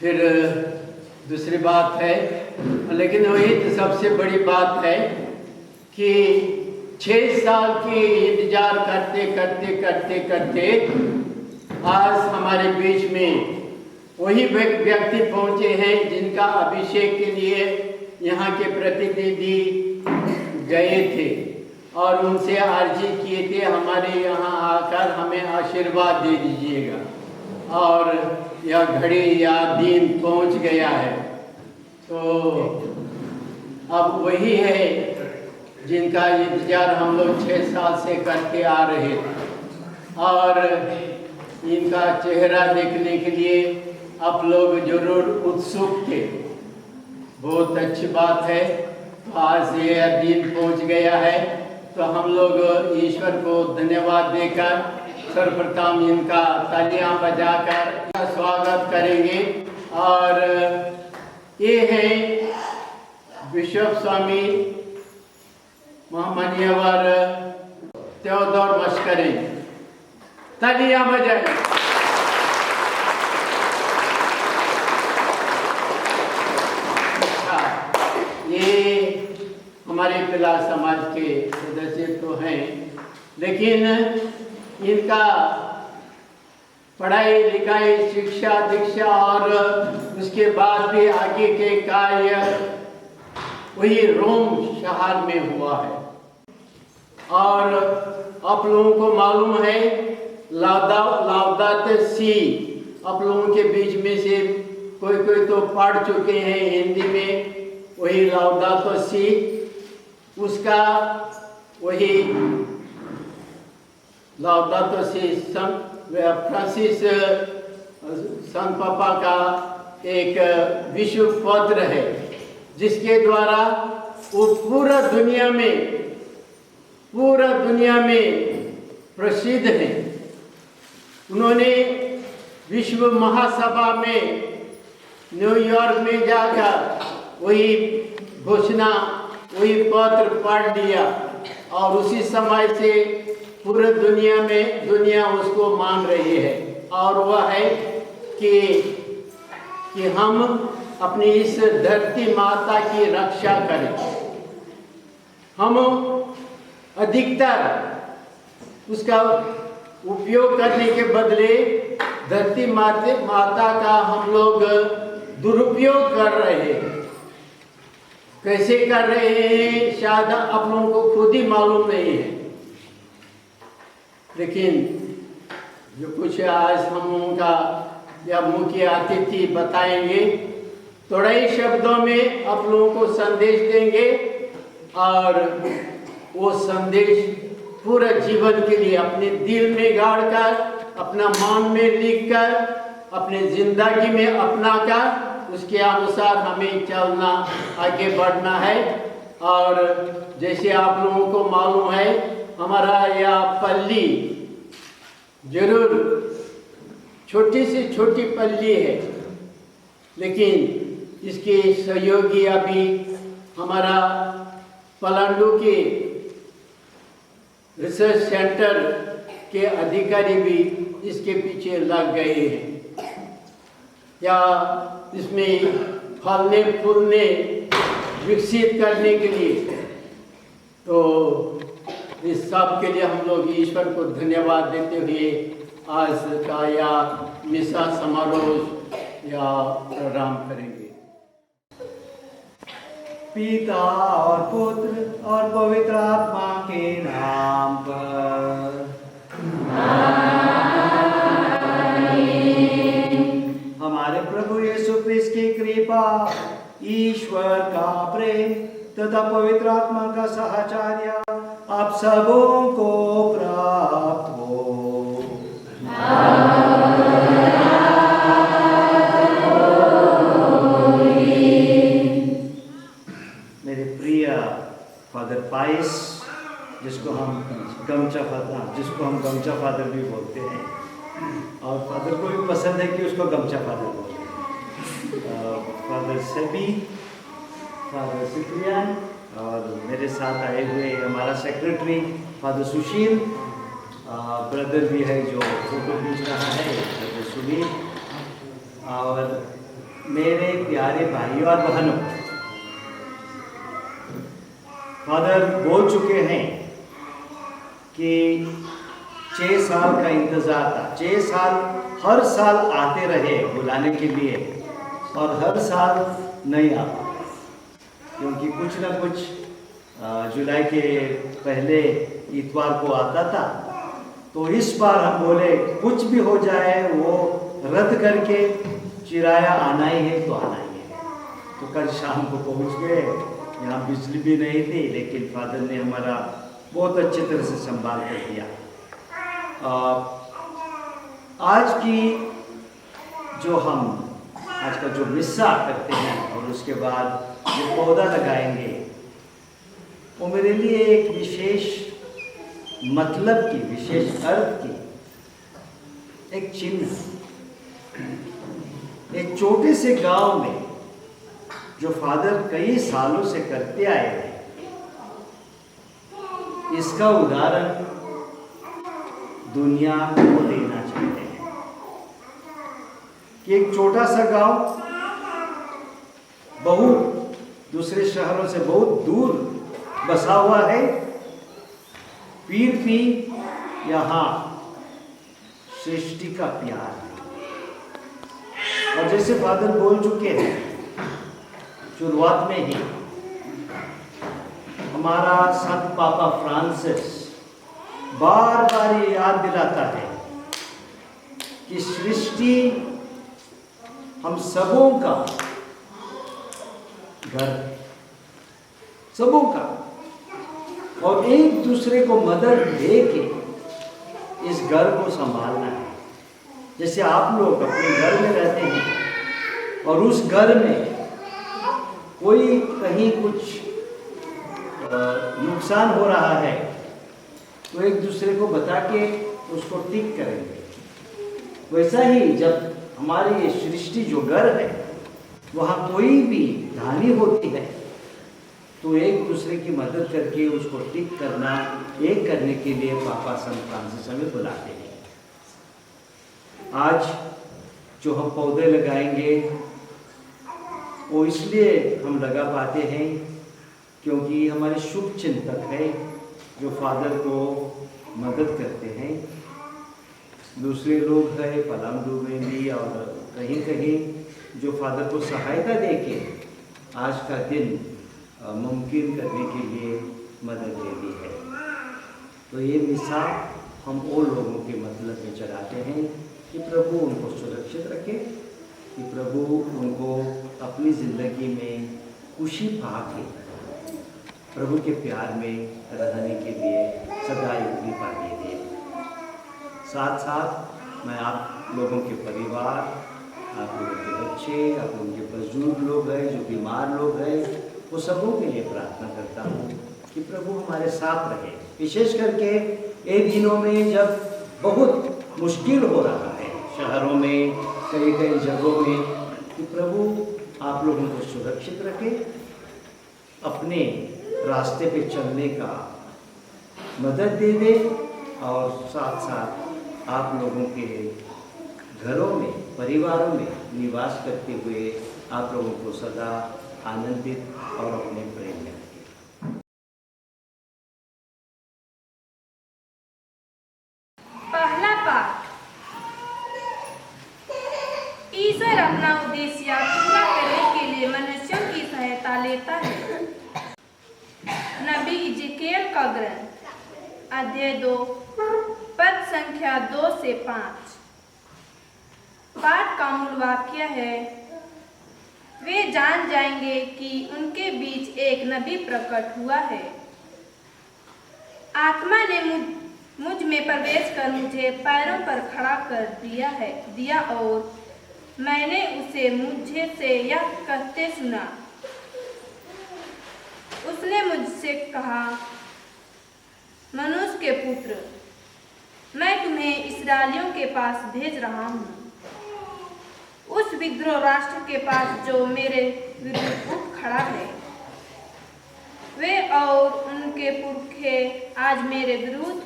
फिर दूसरी बात है, लेकिन वही तो सबसे बड़ी बात है कि 6 साल की इंतजार करते करते करते करते आज हमारे बीच में वही व्यक्ति पहुंचे हैं जिनका अभिषेक के लिए यहाँ के प्रतिनिधि गए थे और उनसे अर्जी किए थे हमारे यहाँ आकर हमें आशीर्वाद दे दीजिएगा, और यह घड़ी या दिन पहुँच गया है। तो अब वही है जिनका इंतजार हम लोग 6 साल से करके आ रहे थे, और इनका चेहरा देखने के लिए आप लोग जरूर उत्सुक थे। बहुत अच्छी बात है। तो आज यह दिन पहुंच गया है, तो हम लोग ईश्वर को धन्यवाद देकर सर्वप्रथम इनका तालियां बजाकर स्वागत करेंगे। और ये है बिशप स्वामी महामान्यवर तेओदोर मस्करे, तालियां बजाएं। ये हमारे पिला समाज के सदस्य तो हैं, लेकिन इनका पढ़ाई लिखाई शिक्षा दीक्षा और उसके बाद भी आगे के कार्य वही रोम शहर में हुआ है। और आप लोगों को मालूम है लाउदातो सी आप लोगों के बीच में से कोई तो पढ़ चुके हैं हिंदी में, वही लाउदातो सी, उसका वही लाउदातो सी फ्रांसिस संत पापा का एक विश्व पत्र है जिसके द्वारा वो पूरा दुनिया में प्रसिद्ध है। उन्होंने विश्व महासभा में न्यूयॉर्क में जाकर वही घोषणा वही पत्र पढ़ लिया, और उसी समय से पूरे दुनिया उसको मान रही है। और वह है कि हम अपनी इस धरती माता की रक्षा करें। हम अधिकतर उसका उपयोग करने के बदले धरती माता का हम लोग दुरुपयोग कर रहे हैं। कैसे कर रहे हैं शायद आप लोगों को खुद ही मालूम नहीं है, लेकिन जो कुछ आज हम उनका या मुख्य अतिथि बताएंगे, थोड़ा ही शब्दों में आप लोगों को संदेश देंगे, और वो संदेश पूरा जीवन के लिए अपने दिल में गाड़कर, अपना मन में लिखकर, अपने जिंदगी में अपनाकर उसके अनुसार हमें चलना, आगे बढ़ना है। और जैसे आप लोगों को मालूम है हमारा यह पल्ली जरूर छोटी से छोटी पल्ली है, लेकिन इसके सहयोगी अभी हमारा पलांडू के रिसर्च सेंटर के अधिकारी भी इसके पीछे लग गए हैं, या इसमें फलने फूलने विकसित करने के लिए। तो इस सब के लिए हम लोग ईश्वर को धन्यवाद देते हुए आज का या मिसा समारोह या प्रारंभ करेंगे। पिता और पुत्र और पवित्र आत्मा के नाम पर हमारे प्रभु यीशु क्रिस्त की कृपा, ईश्वर का प्रेम तथा पवित्र आत्मा का साहचर्य आप सबों को प्राप्त हो। मेरे प्रिय फादर पाइस, जिसको हम गमचा फादर भी बोलते हैं, और फादर को भी पसंद है कि उसको गमचा फादर बोलते हैं। फादर सेबी, फादर सिप्रियन, और मेरे साथ आए हुए हमारा सेक्रेटरी फादर सुशील, ब्रदर भी है जो फोटो खींच रहा है, फादर सुनील, और मेरे प्यारे भाइयों और बहनों, फादर बोल चुके हैं कि 6 साल का इंतजार था। 6 साल हर साल आते रहे बुलाने के लिए और हर साल नहीं आ पाए, क्योंकि कुछ ना कुछ जुलाई के पहले इतवार को आता था। तो इस बार हम बोले कुछ भी हो जाए वो रद्द करके चिराया आना ही है तो आना ही है। तो कल शाम को पहुंच गए। यहाँ बिजली भी नहीं थी, लेकिन फादर ने हमारा बहुत अच्छी तरह से संभाल कर दिया। आज की जो हम आज का जो मिस्सा करते हैं और उसके बाद जो पौधा लगाएंगे, वो मेरे लिए एक विशेष मतलब की, विशेष अर्थ की एक चिन्ह। एक छोटे से गांव में जो फादर कई सालों से करते आए हैं, इसका उदाहरण दुनिया को देना चाहते हैं कि एक छोटा सा गांव बहुत दूसरे शहरों से बहुत दूर बसा हुआ है, फिर भी यहाँ सृष्टि का प्यार है। और जैसे फादर बोल चुके हैं शुरुआत में ही, हमारा संत पापा फ्रांसिस बार बार ये याद दिलाता है कि सृष्टि हम सबों का घर, सबों का, और एक दूसरे को मदद दे के इस घर को संभालना है। जैसे आप लोग अपने घर में रहते हैं और उस घर में कोई कहीं कुछ नुकसान हो रहा है तो एक दूसरे को बता के उसको ठीक करेंगे। वैसा ही जब हमारी ये सृष्टि जो घर है वहाँ कोई भी हानि होती है तो एक दूसरे की मदद करके उसको ठीक करना, एक करने के लिए पापा संत फ्रांसिस हमें बुलाते हैं। आज जो हम पौधे लगाएंगे वो इसलिए हम लगा पाते हैं क्योंकि हमारे शुभ चिंतक है जो फादर को मदद करते हैं। दूसरे लोग हैं पलामू में भी और कहीं कहीं जो फादर को सहायता देके आज का दिन मुमकिन करने के लिए मदद देती है। तो ये मिसाल हम वो लोगों के मतलब में चलाते हैं कि प्रभु उनको सुरक्षित रखे, कि प्रभु उनको अपनी ज़िंदगी में खुशी पाके प्रभु के प्यार में रहने के लिए सदा कृपा दे दे। साथ साथ मैं आप लोगों के परिवार, आप लोगों के बच्चे, आप लोगों के बुजुर्ग लोग हैं, जो बीमार लोग हैं, वो सबों के लिए प्रार्थना करता हूँ कि प्रभु हमारे साथ रहे। विशेष करके ये दिनों में जब बहुत मुश्किल हो रहा है शहरों में, कई कई जगहों में, कि प्रभु आप लोगों को सुरक्षित रखे, अपने रास्ते पे चलने का मदद दे दे और साथ साथ आप लोगों के घरों में, परिवारों में निवास करते हुए आप लोगों को सदा आनंदित और अपने प्रेम में रखें। पहला पाठ। ईश्वर अपना उद्देश्य पूरा करने के लिए मनुष्यों की सहायता लेता है। नबी इजकेल का ग्रंथ अध्याय 2 पद संख्या 2 से 5। पाठ का मूल वाक्य है, वे जान जाएंगे कि उनके बीच एक नबी प्रकट हुआ है। आत्मा ने मुझ में प्रवेश कर मुझे पैरों पर खड़ा कर दिया और मैंने उसे मुझे से यह कहते सुना। उसने मुझसे कहा, मनुष्य के पुत्र, मैं तुम्हें इस्राएलियों के पास भेज रहा हूँ, उस विद्रोह राष्ट्र के पास जो मेरे विरुद्ध उठ खड़ा है। वे और उनके पुरखे आज मेरे विरुद्ध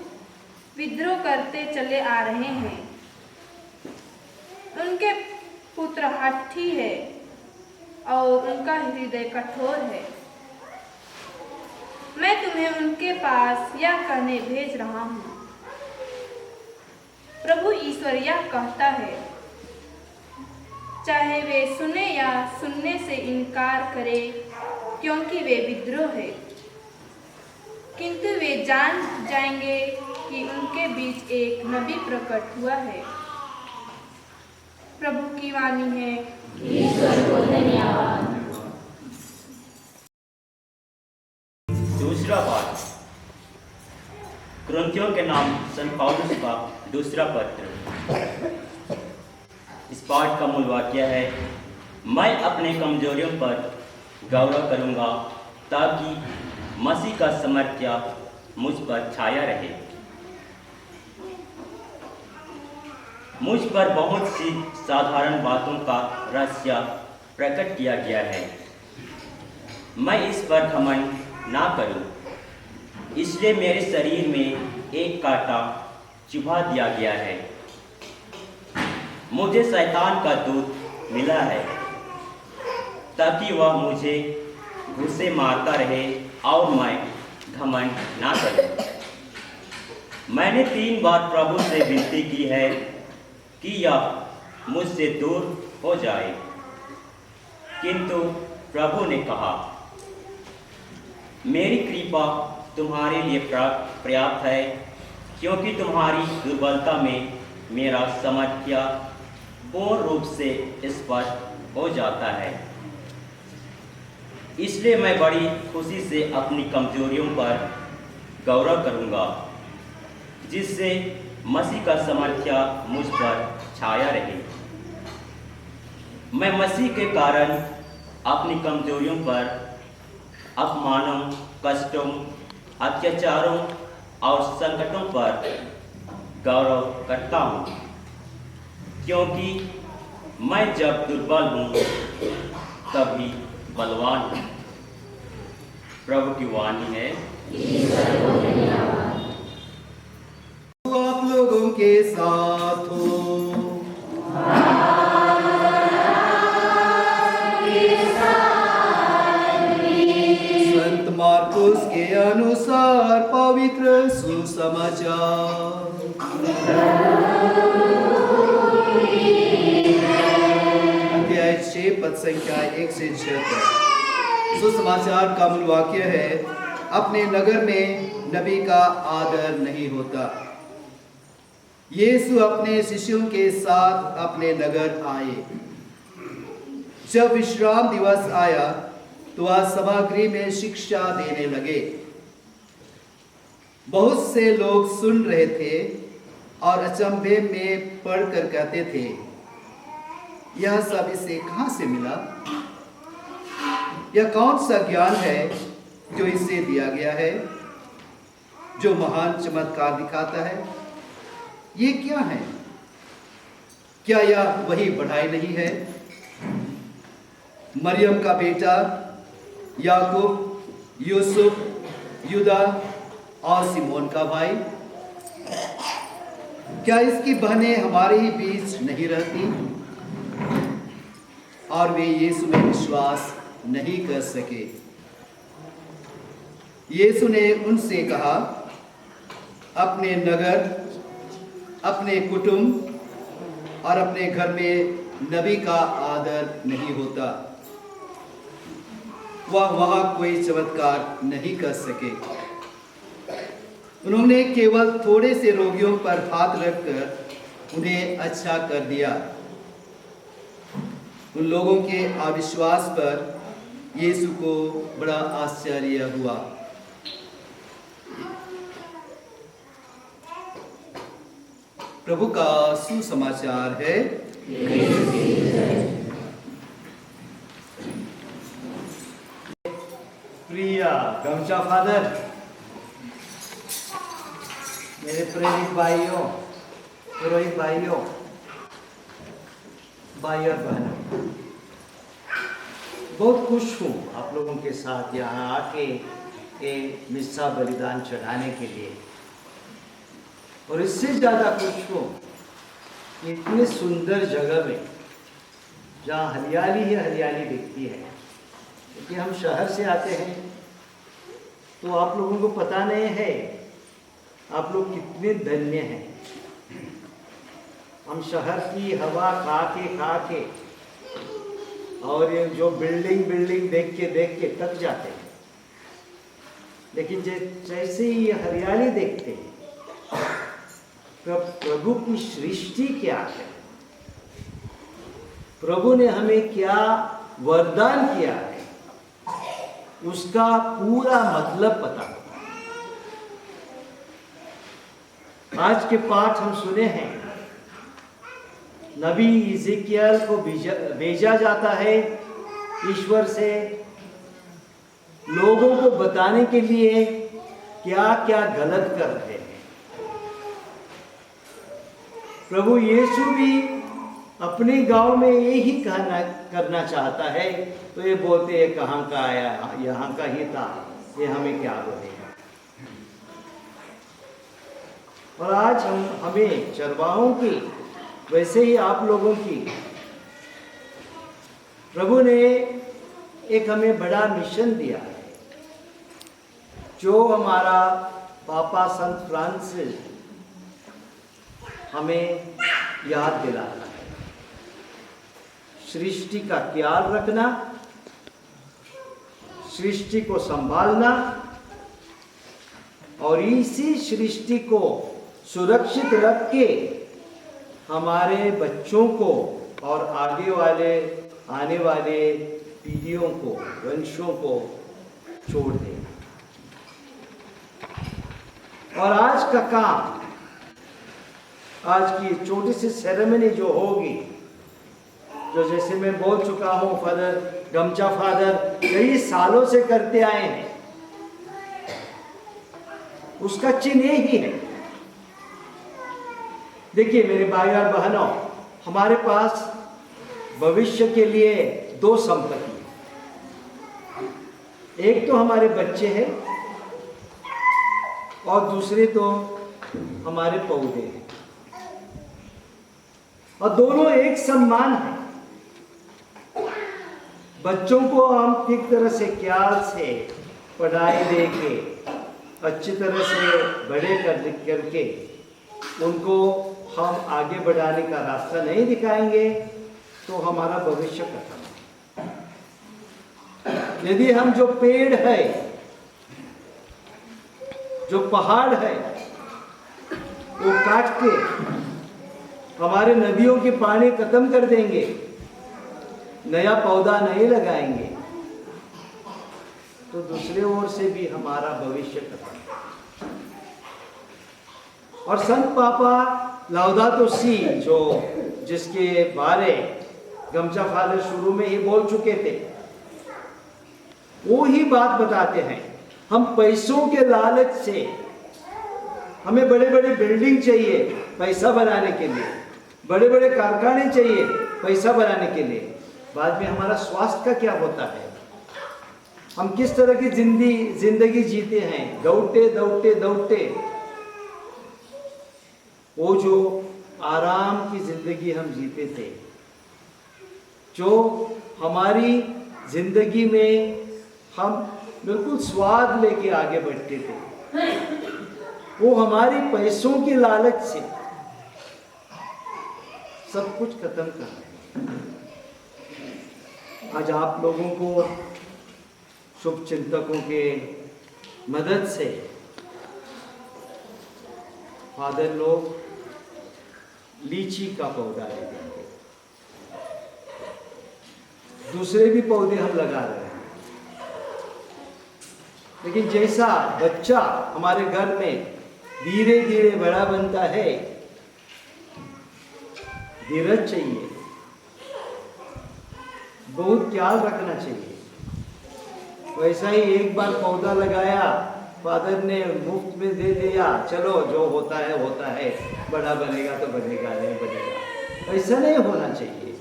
विद्रोह करते चले आ रहे हैं। उनके पुत्र हठी है, और उनका हृदय कठोर है। मैं तुम्हें उनके पास यह कहने भेज रहा हूँ, प्रभु ईश्वर यह कहता है, चाहे वे सुने या सुनने से इनकार करें, क्योंकि वे विद्रोह है, किंतु वे जान जाएंगे कि उनके बीच एक नबी प्रकट हुआ है। प्रभु की वाणी है। ईश्वर को धन्यवाद। दूसरा पाठ कुरिन्थियों के नाम संत पौलुस का दूसरा पत्र। इस पाठ का मूल वाक्य है, मैं अपने कमजोरियों पर गौरव करूंगा ताकि मसीह का सामर्थ्य मुझ पर छाया रहे। मुझ पर बहुत सी साधारण बातों का रहस्य प्रकट किया गया है। मैं इस पर घमंड ना करूं, इसलिए मेरे शरीर में एक कांटा चुभा दिया गया है। मुझे शैतान का दूत मिला है ताकि वह मुझे घूंसे मारता रहे और मैं घमंड ना करूं। मैंने 3 बार प्रभु से विनती की है कि यह मुझसे दूर हो जाए, किंतु प्रभु ने कहा, मेरी कृपा तुम्हारे लिए पर्याप्त है, क्योंकि तुम्हारी दुर्बलता में मेरा सामर्थ्य पूर्ण रूप से स्पष्ट हो जाता है। इसलिए मैं बड़ी खुशी से अपनी कमजोरियों पर गौरव करूंगा, जिससे मसीह का सामर्थ्य मुझ पर छाया रहे। मैं मसीह के कारण अपनी कमजोरियों पर अपमानों, कष्टों, अत्याचारों और संकटों पर गौरव करता हूँ, क्योंकि मैं जब दुर्बल हूँ तभी बलवान हूँ। प्रभु की वाणी है। आप लोगों के साथ हो। संत मार्कुस के अनुसार पवित्र सुसमाचार। अध्याय 6 पद संख्या 1 से 76। सुसमाचार का मूल वाक्य है, अपने नगर में नबी का आदर नहीं होता। यीशु अपने शिष्यों के साथ अपने नगर आए। जब विश्राम दिवस आया तो वह सभागृह में शिक्षा देने लगे। बहुत से लोग सुन रहे थे और अचंभे में पढ़कर कहते थे, यह सब इसे कहां से मिला? यह कौन सा ज्ञान है जो इसे दिया गया है, जो महान चमत्कार दिखाता है? ये क्या है? क्या यह वही बढ़ाई नहीं है, मरियम का बेटा याकूब, यूसुफ, युदा और सिमोन का भाई? क्या इसकी बहनें हमारे ही बीच नहीं रहती? और वे यीशु में विश्वास नहीं कर सके। यीशु ने उनसे कहा, अपने नगर, अपने कुटुंब और अपने घर में नबी का आदर नहीं होता। वह वहां कोई चमत्कार नहीं कर सके। उन्होंने केवल थोड़े से रोगियों पर हाथ रखकर उन्हें अच्छा कर दिया। उन लोगों के अविश्वास पर यीशु को बड़ा आश्चर्य हुआ। प्रभु का सुसमाचार है। प्रिय गमचा फादर, मेरे प्रेमिक भाइयों, पुरोहित भाइयों, भाई और बहनों, बहुत खुश हूँ आप लोगों के साथ यहाँ आके ये मिस्सा बलिदान चढ़ाने के लिए। और इससे ज़्यादा खुश हूँ इतनी सुंदर जगह में जहाँ हरियाली ही हरियाली दिखती है। क्योंकि हम शहर से आते हैं तो आप लोगों को पता नहीं है आप लोग कितने धन्य हैं। हम शहर की हवा खा के और ये जो बिल्डिंग देख के थक जाते हैं। लेकिन जैसे ही ये हरियाली देखते हैं तो प्रभु की सृष्टि क्या है, प्रभु ने हमें क्या वरदान किया है, उसका पूरा मतलब पता होगा। आज के पाठ हम सुने हैं, नबी इज़ेकियल को भेजा जाता है ईश्वर से लोगों को बताने के लिए क्या क्या गलत कर रहे हैं। प्रभु यीशु भी अपने गांव में यही करना चाहता है, तो ये बोलते हैं कहाँ का आया, यहाँ का ही था, ये हमें क्या बोलेगा। और आज हमें चरवाहों की, वैसे ही आप लोगों की प्रभु ने एक हमें बड़ा मिशन दिया है, जो हमारा पापा संत फ्रांसिस हमें याद दिलाता है। सृष्टि का ख्याल रखना, सृष्टि को संभालना और इसी सृष्टि को सुरक्षित रख के हमारे बच्चों को और आने वाले पीढ़ियों को, वंशों को छोड़ देना। और आज का काम, आज की छोटी सी सेरेमनी जो होगी, जो जैसे मैं बोल चुका हूँ, फादर गमचा फादर कई सालों से करते आए हैं, उसका चिन्ह ही है। देखिए मेरे भाई और बहनों, हमारे पास भविष्य के लिए दो संपत्ति है। एक तो हमारे बच्चे हैं और दूसरे तो हमारे पौधे हैं, और दोनों एक समान है। बच्चों को हम ठीक तरह से ख्याल से पढ़ाई देके अच्छी तरह से बड़े करके उनको हम आगे बढ़ाने का रास्ता नहीं दिखाएंगे तो हमारा भविष्य खत्म है। यदि हम जो पेड़ है, जो पहाड़ है, वो काट के हमारे नदियों के पानी खत्म कर देंगे, नया पौधा नहीं लगाएंगे, तो दूसरे ओर से भी हमारा भविष्य खत्म है। और संत पापा लाउदातो सी, जो जिसके बारे गमचा फादर शुरू में ही बोल चुके थे, वो ही बात बताते हैं। हम पैसों के लालच से, हमें बड़े बड़े बिल्डिंग चाहिए पैसा बनाने के लिए, बड़े बड़े कारखाने चाहिए पैसा बनाने के लिए, बाद में हमारा स्वास्थ्य का क्या होता है, हम किस तरह की जिंदगी जीते हैं, दौड़ते। वो जो आराम की जिंदगी हम जीते थे, जो हमारी जिंदगी में हम बिल्कुल स्वाद लेके आगे बढ़ते थे, वो हमारी पैसों की लालच से सब कुछ खत्म कर रहे हैं। आज आप लोगों को शुभ चिंतकों के मदद से फादर लोग लीची का पौधा ले देंगे, दूसरे भी पौधे हम लगा रहे हैं। लेकिन जैसा बच्चा हमारे घर में धीरे धीरे बड़ा बनता है, धीरज चाहिए, बहुत ख्याल रखना चाहिए। वैसा ही एक बार पौधा लगाया, फादर ने मुफ्त में दे दिया, चलो जो होता है, बड़ा बनेगा तो बनेगा, नहीं बनेगा, ऐसा नहीं होना चाहिए।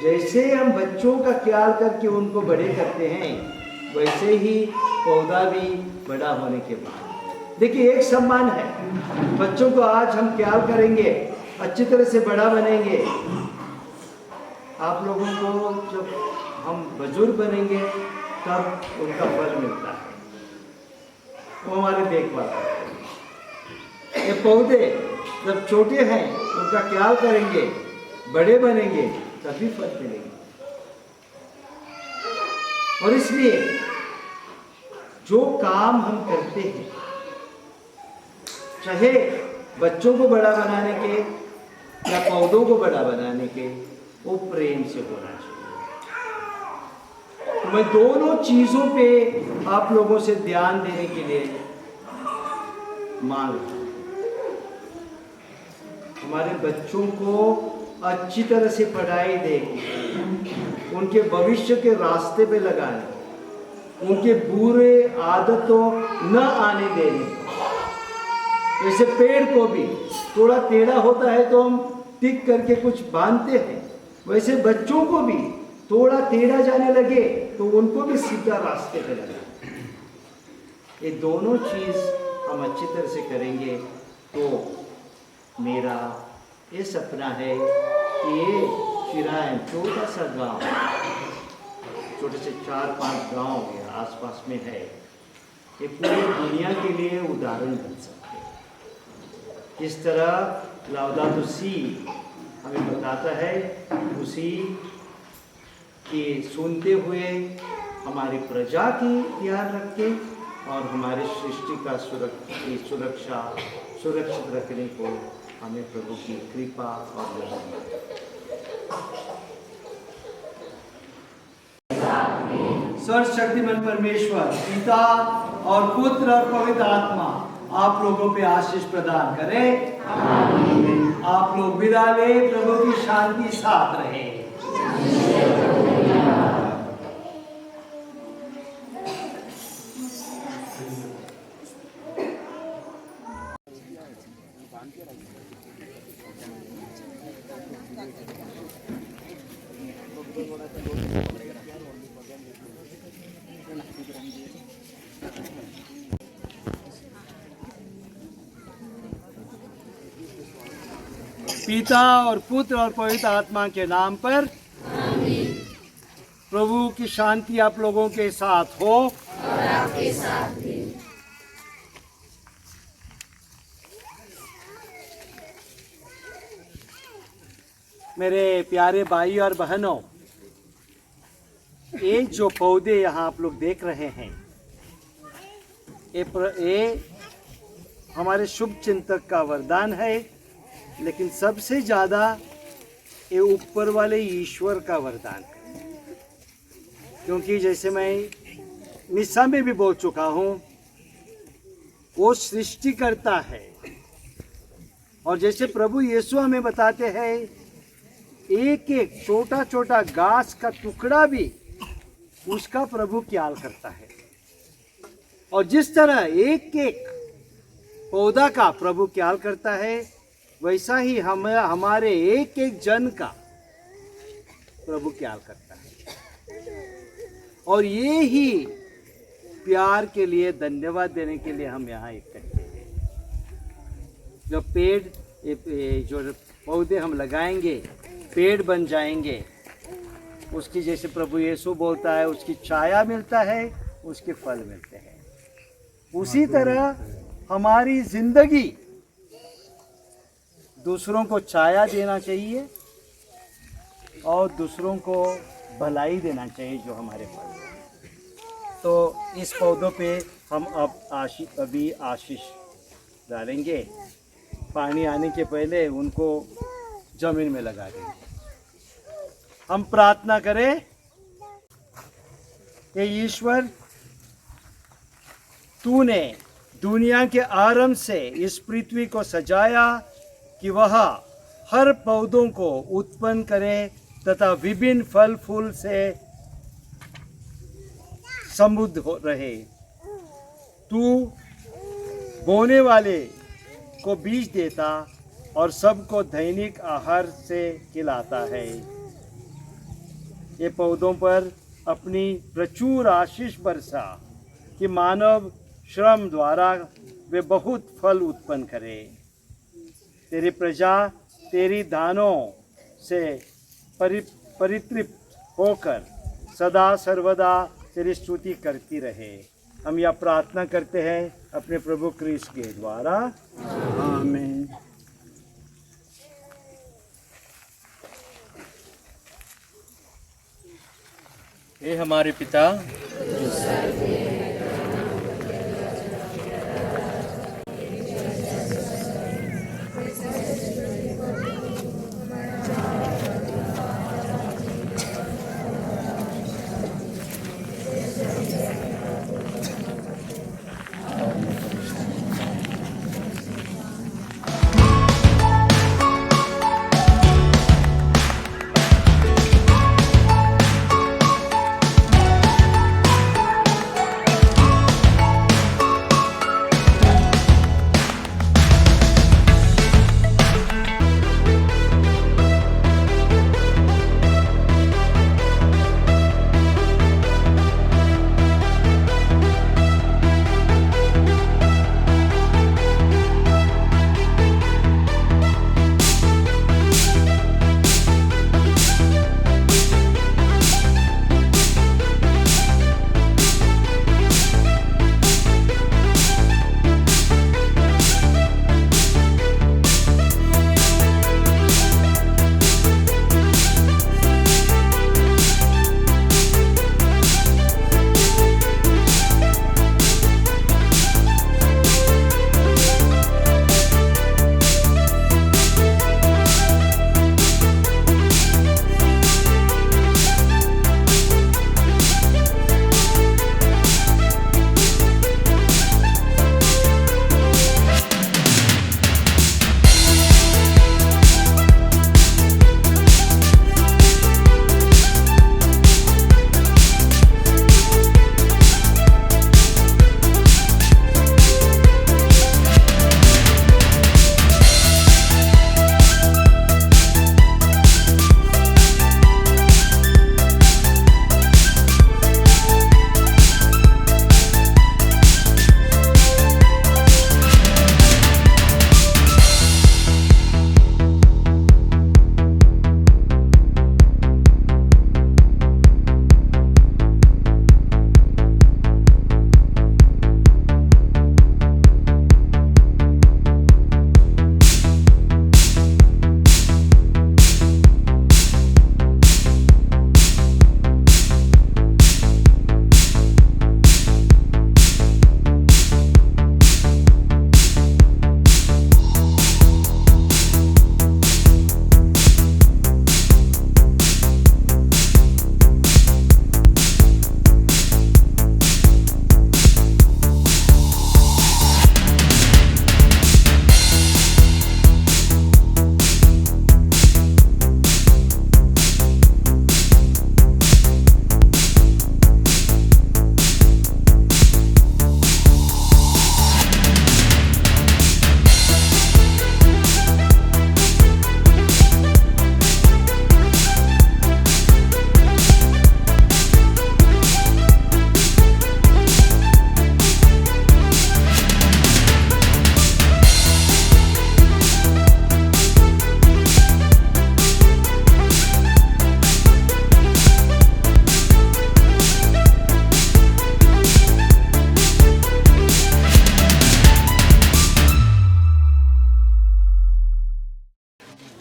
जैसे हम बच्चों का ख्याल करके उनको बड़े करते हैं, वैसे ही पौधा भी बड़ा होने के बाद, देखिए एक सम्मान है। बच्चों को आज हम ख्याल करेंगे, अच्छी तरह से बड़ा बनेंगे, आप लोगों को जब हम बुजुर्ग बनेंगे तब उनका फल मिलता है, वो हमारी देखभाल करते हैं। ये पौधे जब छोटे हैं उनका ख्याल करेंगे, बड़े बनेंगे तभी फल मिलेंगे। और इसलिए जो काम हम करते हैं, चाहे बच्चों को बड़ा बनाने के या पौधों को बड़ा बनाने के, वो प्रेम से होना चाहिए। तो मैं दोनों चीजों पे आप लोगों से ध्यान देने के लिए मांग रहा हूं। हमारे बच्चों को अच्छी तरह से पढ़ाई दें, उनके भविष्य के रास्ते पे लगाएं, उनके बुरे आदतों न आने देने। जैसे पेड़ को भी थोड़ा टेढ़ा होता है तो हम टिक करके कुछ बांधते हैं, वैसे बच्चों को भी थोड़ा टेढ़ा जाने लगे तो उनको भी सीधा रास्ते पे लगाएं। ये दोनों चीज हम अच्छी तरह से करेंगे तो मेरा ये सपना है कि ये चिरायन छोटा सा गांव, छोटे से 4-5 गांव या आसपास में है, ये पूरी दुनिया के लिए उदाहरण बन सकते हैं। इस तरह लाउदातो si हमें बताता है उसी कि सुनते हुए हमारी प्रजा की ध्यान रखें और हमारे सृष्टि का सुरक्षा सुरक्षित रखने को हमें प्रभु की कृपा और मेहर। सर्वशक्तिमान परमेश्वर पिता और पुत्र और पवित्र आत्मा आप लोगों पे आशीष प्रदान करे। आप लोग विदा ले, प्रभु की शांति साथ रहे। पिता और पुत्र और पवित्र आत्मा के नाम पर प्रभु की शांति आप लोगों के साथ हो और आपके साथ भी। मेरे प्यारे भाई और बहनों, ये जो पौधे यहाँ आप लोग देख रहे हैं, ये हमारे शुभ चिंतक का वरदान है, लेकिन सबसे ज़्यादा ये ऊपर वाले ईश्वर का वरदान है। क्योंकि जैसे मैं मिस्सा में भी बोल चुका हूँ, वो सृष्टि करता है, और जैसे प्रभु यीशु हमें बताते हैं, एक एक छोटा छोटा घास का टुकड़ा भी उसका प्रभु ख्याल करता है। और जिस तरह एक एक पौधा का प्रभु ख्याल करता है, वैसा ही हमारे एक एक जन का प्रभु ख्याल करता है। और ये ही प्यार के लिए धन्यवाद देने के लिए हम यहाँ इकट्ठे हैं। जो पेड़, जो पौधे हम लगाएंगे, पेड़ बन जाएंगे, उसकी जैसे प्रभु यीशु बोलता है, उसकी छाया मिलता है, उसके फल मिलते हैं। उसी तरह हमारी जिंदगी दूसरों को छाया देना चाहिए और दूसरों को भलाई देना चाहिए जो हमारे पास है। तो इस पौधों पे हम अभी आशीष डालेंगे। पानी आने के पहले उनको जमीन में लगा देंगे। हम प्रार्थना करें। हे ईश्वर, तूने दुनिया के आरंभ से इस पृथ्वी को सजाया कि वह हर पौधों को उत्पन्न करे तथा विभिन्न फल फूल से समृद्ध हो रहे। तू बोने वाले को बीज देता और सबको दैनिक आहार से खिलाता है। ये पौधों पर अपनी प्रचुर आशीष बरसा कि मानव श्रम द्वारा वे बहुत फल उत्पन्न करें। तेरी प्रजा तेरी दानों से परितृप्त होकर सदा सर्वदा तेरी स्तुति करती रहे। हम यह प्रार्थना करते हैं अपने प्रभु क्रिस्त के द्वारा, आमीन। हे हमारे पिता,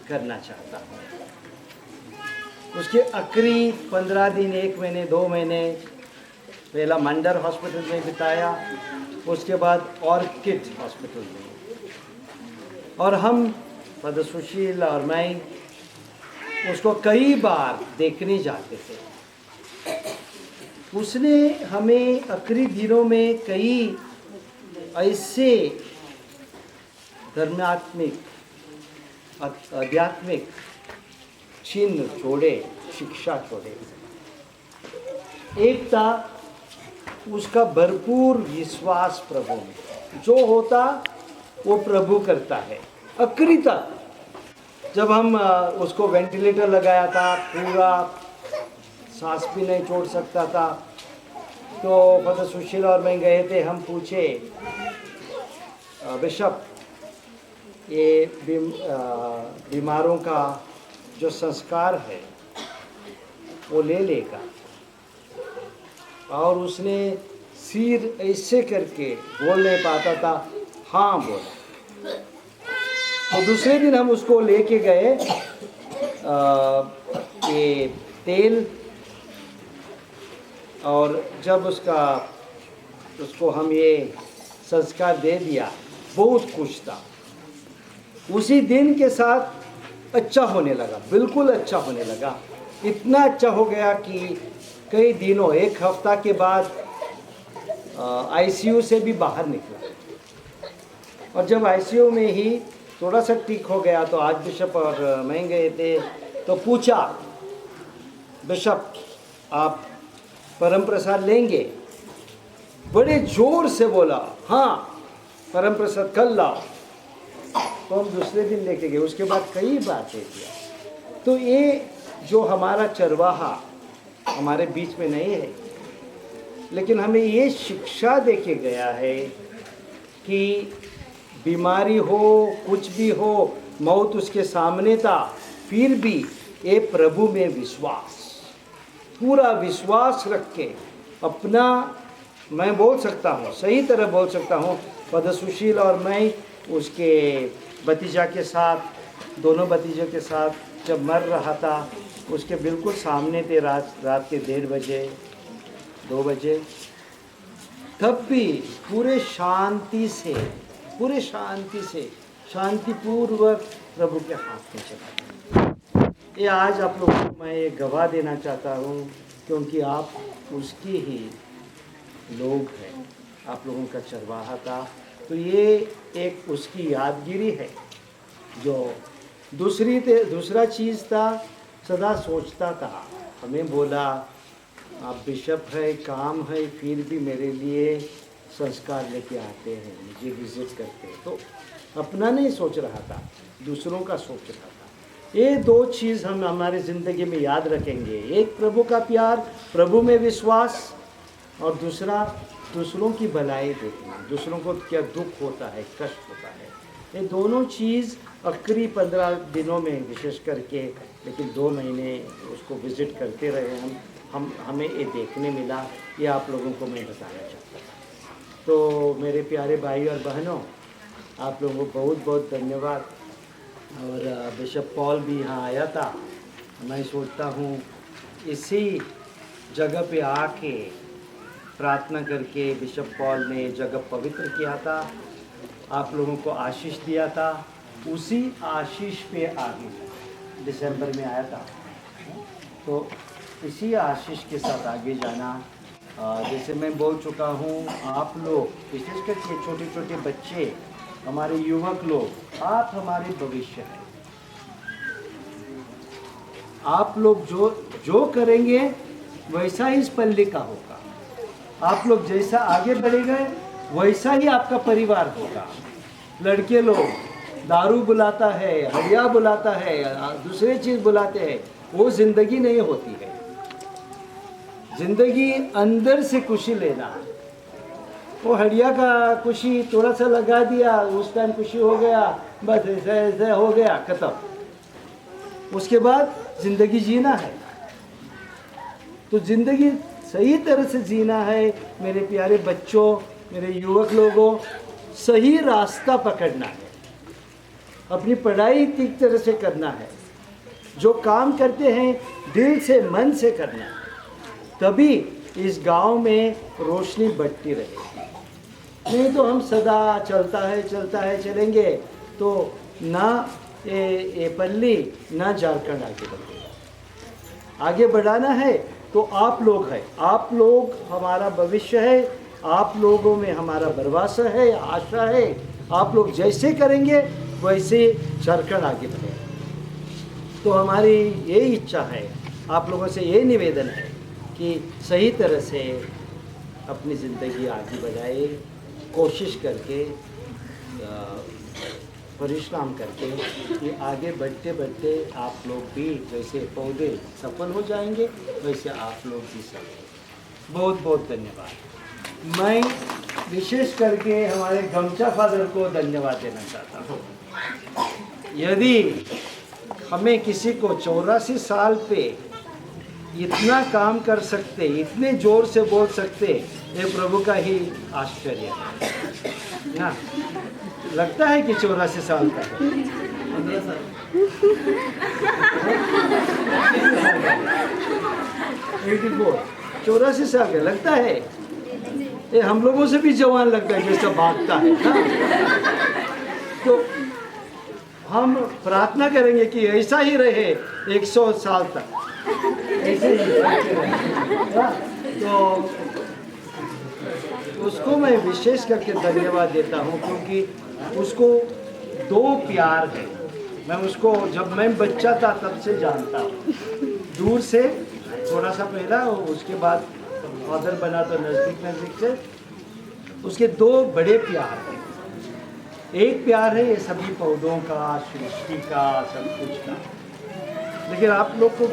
करना चाहता हूँ। उसके आखिरी 15 दिन, 1 महीने, 2 महीने पहला मंडर हॉस्पिटल में बिताया, उसके बाद ऑर्किड हॉस्पिटल में, और हम फादर सुशील और मैं उसको कई बार देखने जाते थे। उसने हमें आखिरी दिनों में कई ऐसे धर्मात्मिक आध्यात्मिक चिन्ह छोड़े, शिक्षा छोड़े। एक था उसका भरपूर विश्वास प्रभु में, जो होता वो प्रभु करता है। आखिरी तक जब हम उसको वेंटिलेटर लगाया था, पूरा सांस भी नहीं छोड़ सकता था, तो फादर सुशील और मैं गए थे। हम पूछे, बिशप ये बीमारों का जो संस्कार है वो ले लेगा। और उसने सिर ऐसे करके बोल नहीं पाता था, हाँ बोला। तो दूसरे दिन हम उसको लेके गए ये तेल, और जब उसको हम ये संस्कार दे दिया, बहुत खुश था। उसी दिन के साथ अच्छा होने लगा, बिल्कुल अच्छा होने लगा। इतना अच्छा हो गया कि कई दिनों, एक हफ्ता के बाद आईसीयू से भी बाहर निकला। और जब आईसीयू में ही थोड़ा सा ठीक हो गया तो आज बिशप और मैं गए थे, तो पूछा, बिशप आप परम प्रसाद लेंगे? बड़े जोर से बोला, हाँ परम प्रसाद कल लाओ। तो हम दूसरे दिन लेके गए। उसके बाद कई बातें किया। तो ये जो हमारा चरवाहा हमारे बीच में नहीं है, लेकिन हमें ये शिक्षा देके गया है कि बीमारी हो, कुछ भी हो, मौत उसके सामने था, फिर भी ये प्रभु में विश्वास, पूरा विश्वास रख के अपना, मैं बोल सकता हूँ, सही तरह बोल सकता हूँ, पदसुशील और मैं उसके भतीजा के साथ, दोनों भतीजों के साथ जब मर रहा था, उसके बिल्कुल सामने थे, रात के 1:30 बजे 2 बजे, तब भी पूरे शांति से शांतिपूर्वक प्रभु के हाथ में चला। ये आज आप लोगों को मैं ये गवाह देना चाहता हूँ, क्योंकि आप उसके ही लोग हैं, आप लोगों का चरवाहा था। तो ये एक उसकी यादगिरी है। जो दूसरा चीज़ था, सदा सोचता था, हमें बोला आप बिशप है, काम है, फिर भी मेरे लिए संस्कार लेके आते हैं, मुझे विजिट करते हैं। तो अपना नहीं सोच रहा था, दूसरों का सोच रहा था। ये 2 चीज़ हम हमारे ज़िंदगी में याद रखेंगे, एक प्रभु का प्यार, प्रभु में विश्वास, और दूसरा दूसरों की भलाई देखना, दूसरों को क्या दुख होता है, कष्ट होता है। ये दोनों चीज़ आखिरी 15 दिनों में विशेष करके, लेकिन 2 महीने उसको विज़िट करते रहे हमें ये देखने मिला। ये आप लोगों को मैं बताना चाहता था। तो मेरे प्यारे भाई और बहनों, आप लोगों को बहुत बहुत धन्यवाद। और बिशप पॉल भी यहाँ आया था। मैं सोचता हूँ इसी जगह पे आके प्रार्थना करके बिशप पॉल ने जगह पवित्र किया था, आप लोगों को आशीष दिया था, उसी आशीष पे आगे दिसंबर में आया था। तो इसी आशीष के साथ आगे जाना। जैसे मैं बोल चुका हूँ, आप लोग विशेष करके छोटे छोटे बच्चे, हमारे युवक लोग, आप हमारे भविष्य हैं। आप लोग जो करेंगे वैसा ही इस पल्ले का होगा। आप लोग जैसा आगे बढ़ेंगे वैसा ही आपका परिवार होगा। लड़के लोग दारू बुलाता है, हड़िया बुलाता है, दूसरे चीज़ बुलाते हैं, वो ज़िंदगी नहीं होती है। ज़िंदगी अंदर से खुशी लेना है। वो हड़िया का खुशी थोड़ा सा लगा दिया, उस टाइम खुशी हो गया, बस ऐसा हो गया, खत्म। उसके बाद ज़िंदगी जीना है। तो ज़िंदगी सही तरह से जीना है मेरे प्यारे बच्चों, मेरे युवक लोगों, सही रास्ता पकड़ना है, अपनी पढ़ाई ठीक तरह से करना है, जो काम करते हैं दिल से मन से करना है, तभी इस गांव में रोशनी बढ़ती रहेगी। नहीं तो हम सदा चलता है चलेंगे तो ना ये पल्ली ना झारखंड आगे बढ़ेगा। आगे बढ़ाना है तो आप लोग हैं, आप लोग हमारा भविष्य है, आप लोगों में हमारा भरोसा है, आशा है। आप लोग जैसे करेंगे वैसे झारखंड आगे बढ़ेगा। तो हमारी ये इच्छा है, आप लोगों से ये निवेदन है कि सही तरह से अपनी ज़िंदगी आगे बढ़ाए, कोशिश करके, परिश्रम करके, कि आगे बढ़ते बढ़ते आप लोग भी जैसे पौधे सफल हो जाएंगे वैसे आप लोग भी सफल। बहुत बहुत धन्यवाद। मैं विशेष करके हमारे गमचा फादर को धन्यवाद देना चाहता हूँ। यदि हमें किसी को 84 साल पे इतना काम कर सकते, इतने जोर से बोल सकते, ये प्रभु का ही आश्चर्य है ना। लगता है कि 84 साल का है। 15 साल 84 साल का लगता है। ये हम लोगों से भी जवान लगता है जैसा भागता है ना। तो हम प्रार्थना करेंगे कि ऐसा ही रहे 100 साल तक, ऐसे ही रहे। तो उसको मैं विशेष करके धन्यवाद देता हूँ, क्योंकि उसको 2 प्यार है। मैं उसको जब मैं बच्चा था तब से जानता हूँ, दूर से थोड़ा सा पहला, और उसके बाद फादर बना तो नज़दीक से। उसके 2 बड़े प्यार हैं। एक प्यार है ये सभी पौधों का, सृष्टि का, सब कुछ का, लेकिन आप लोग को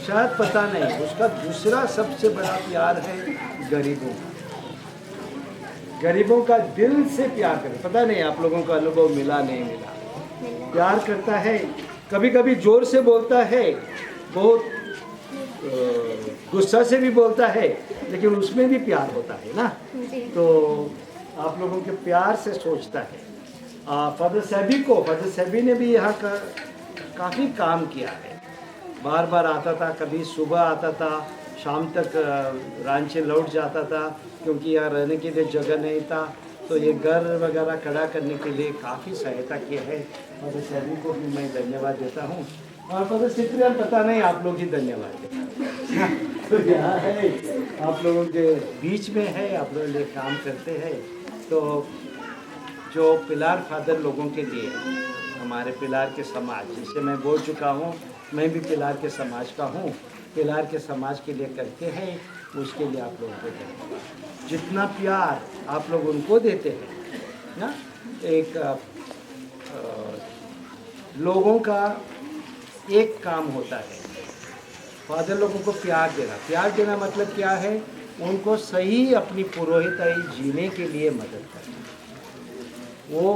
शायद पता नहीं, उसका दूसरा सबसे बड़ा प्यार है गरीबों का। गरीबों का दिल से प्यार करे। पता नहीं आप लोगों का अनुभव मिला नहीं मिला। प्यार करता है, कभी कभी जोर से बोलता है, बहुत गुस्सा से भी बोलता है, लेकिन उसमें भी प्यार होता है ना। तो आप लोगों के प्यार से सोचता है। फादर सैबी ने भी यहाँ का काफ़ी काम किया है। बार बार आता था, कभी सुबह आता था, शाम तक रांची लौट जाता था, क्योंकि यहाँ रहने के लिए जगह नहीं था। तो ये घर वगैरह खड़ा करने के लिए काफ़ी सहायता की है। फादर सैबी को भी मैं धन्यवाद देता हूँ। और फादर सिप्रियन पता नहीं, आप लोग ही धन्यवाद दें। तो यहाँ है, आप लोगों के बीच में है, आप लोग ये काम करते हैं। तो जो पिलार फादर लोगों के लिए, हमारे पिलार के समाज, जिसे मैं बोल चुका हूँ, मैं भी पिलार के समाज का हूँ, पिलार के समाज के लिए करते हैं, उसके लिए आप लोगों को धन्यवाद। जितना प्यार आप लोग उनको देते हैं ना, एक लोगों का एक काम होता है, फादर लोगों को प्यार देना। प्यार देना मतलब क्या है? उनको सही अपनी पुरोहिताई जीने के लिए मदद करना। वो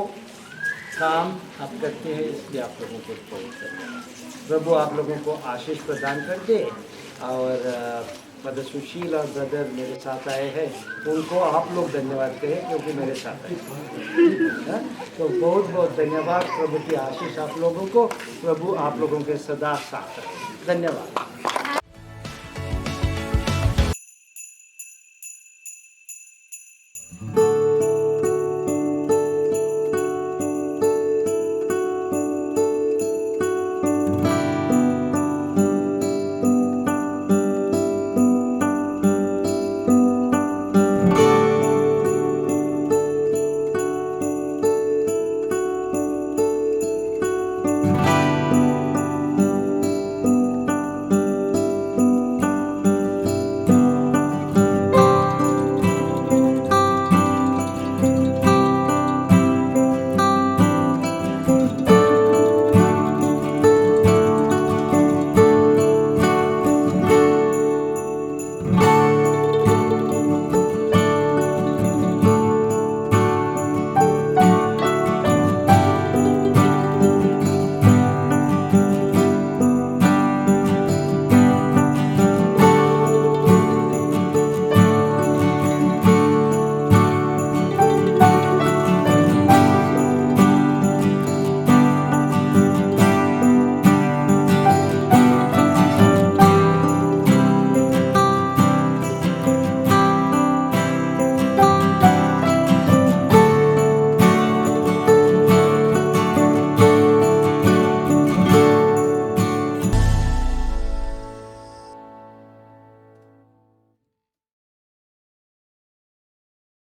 काम आप करते हैं, इसलिए आप लोगों को बहुत धन्यवाद। प्रभु आप लोगों को आशीष प्रदान कर दे। और ब्रदर सुशील और ब्रदर मेरे साथ आए हैं, उनको आप लोग धन्यवाद कहें, क्योंकि मेरे साथ आए। तो बहुत बहुत धन्यवाद। प्रभु की आशीष आप लोगों को, प्रभु आप लोगों के सदा साथ रहे। धन्यवाद।